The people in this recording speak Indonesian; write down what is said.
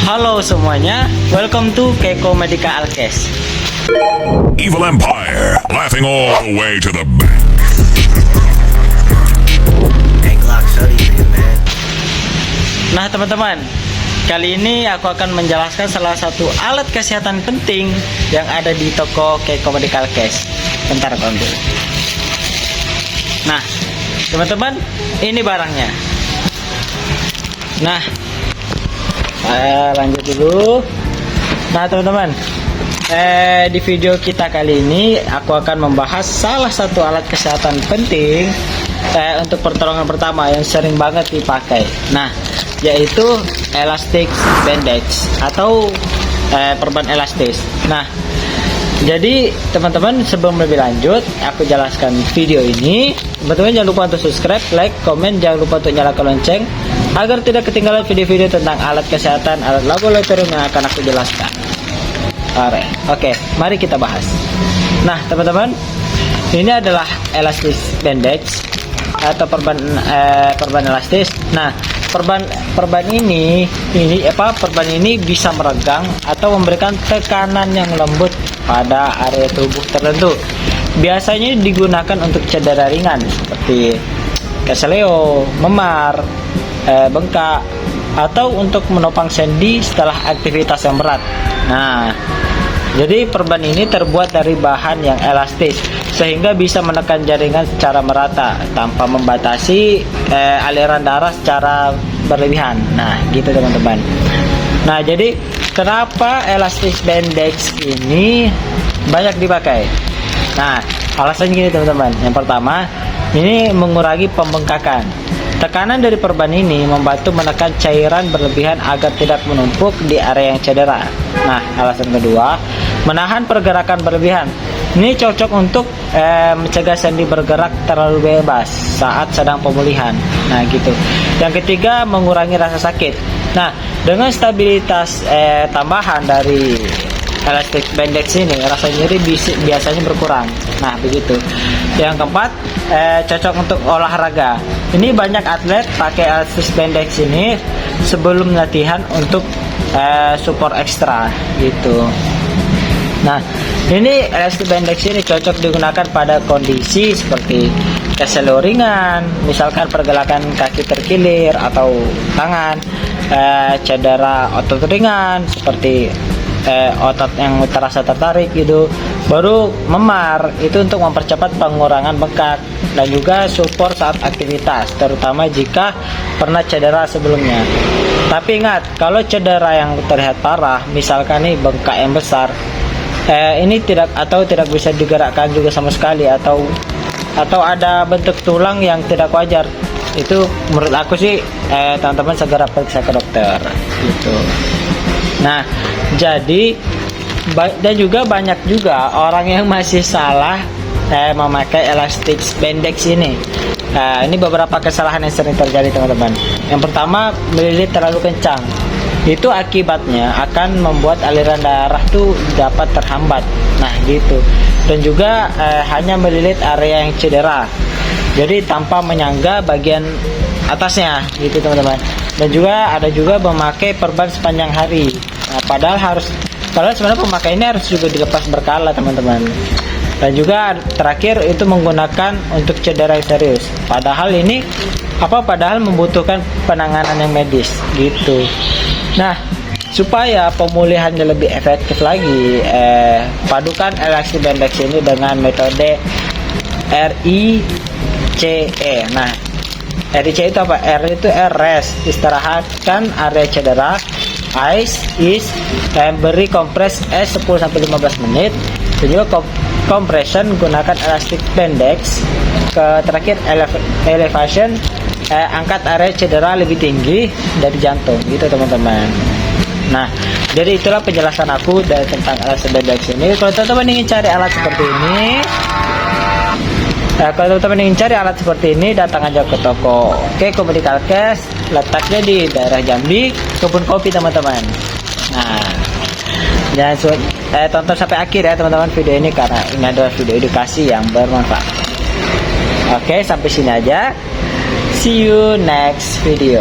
Halo semuanya, welcome to Keiko Medical Alkes. Evil Empire, laughing all the way to the bank. Hey Glock, sorry for you, man. Nah teman-teman, kali ini aku akan menjelaskan salah satu alat kesehatan penting yang ada di toko Keiko Medical Alkes. Bentar aku ambil. Nah teman-teman, ini barangnya. Nah, lanjut dulu. Nah teman-teman, di video kita kali ini aku akan membahas salah satu alat kesehatan penting untuk pertolongan pertama yang sering banget dipakai. Nah, yaitu elastic bandage atau perban elastis. Nah, jadi teman-teman, sebelum lebih lanjut aku jelaskan video ini, teman-teman jangan lupa untuk subscribe, like, komen, jangan lupa untuk nyalakan lonceng agar tidak ketinggalan video-video tentang alat kesehatan, alat laboratorium yang akan aku jelaskan. Oke, mari kita bahas. Nah teman-teman, ini adalah elastis bandage atau perban elastis. Nah, perban ini bisa meregang atau memberikan tekanan yang lembut pada area tubuh tertentu. Biasanya digunakan untuk cedera ringan seperti keseleo, memar, bengkak, atau untuk menopang sendi setelah aktivitas yang berat. Nah, jadi perban ini terbuat dari bahan yang elastis sehingga bisa menekan jaringan secara merata tanpa membatasi aliran darah secara berlebihan. Nah, gitu teman-teman. Nah, jadi kenapa elastis bandage ini banyak dipakai? Nah, alasannya gini teman-teman. Yang pertama, ini mengurangi pembengkakan. Tekanan dari perban ini membantu menekan cairan berlebihan agar tidak menumpuk di area yang cedera. Nah, alasan kedua, menahan pergerakan berlebihan. Ini cocok untuk mencegah sendi bergerak terlalu bebas saat sedang pemulihan. Nah, gitu. Yang ketiga, mengurangi rasa sakit. Nah, dengan stabilitas tambahan dari elastic bandage ini, rasa nyeri biasanya berkurang. Nah, begitu. Yang keempat, cocok untuk olahraga. Ini banyak atlet pakai elastic bandage ini sebelum latihan untuk support ekstra gitu. Nah, ini elastic bandage ini cocok digunakan pada kondisi seperti keseleo ringan, misalkan pergerakan kaki terkilir atau tangan, cedera otot ringan seperti otot yang terasa tertarik gitu. Baru memar itu untuk mempercepat pengurangan bengkak dan juga support saat aktivitas, terutama jika pernah cedera sebelumnya. Tapi ingat, kalau cedera yang terlihat parah, misalkan nih bengkak yang besar, ini tidak bisa digerakkan juga sama sekali, atau ada bentuk tulang yang tidak wajar, itu menurut aku sih teman-teman segera periksa ke dokter gitu. Nah, jadi dan juga banyak juga orang yang masih salah memakai elastic bandage ini. Ini beberapa kesalahan yang sering terjadi teman-teman. Yang pertama, melilit terlalu kencang. Itu akibatnya akan membuat aliran darah tuh dapat terhambat. Nah, gitu. Dan juga hanya melilit area yang cedera, jadi tanpa menyangga bagian atasnya gitu teman-teman. Dan juga ada memakai perban sepanjang hari. Nah, padahal sebenarnya pemakaian ini harus juga dilepas berkala teman-teman. Dan juga terakhir itu menggunakan untuk cedera yang serius. Padahal membutuhkan penanganan yang medis gitu. Nah, supaya pemulihannya lebih efektif lagi, padukan elastic bandage ini dengan metode RICE. Nah, RICE itu apa? R itu rest, istirahatkan area cedera. Ice is, beri kompres 10-15 menit. Dan juga compression, gunakan elastic bandage. Terakhir elevation, angkat area cedera lebih tinggi dari jantung gitu teman-teman. Nah, jadi itulah penjelasan aku tentang elastic bandage ini. Kalau teman-teman ingin cari alat seperti ini, datang aja ke toko Keiko Medical Alkes, letaknya di daerah Jambi, kebun kopi teman-teman. Nah, jangan tonton sampai akhir ya teman-teman video ini, karena ini adalah video edukasi yang bermanfaat. Oke, sampai sini aja. See you next video.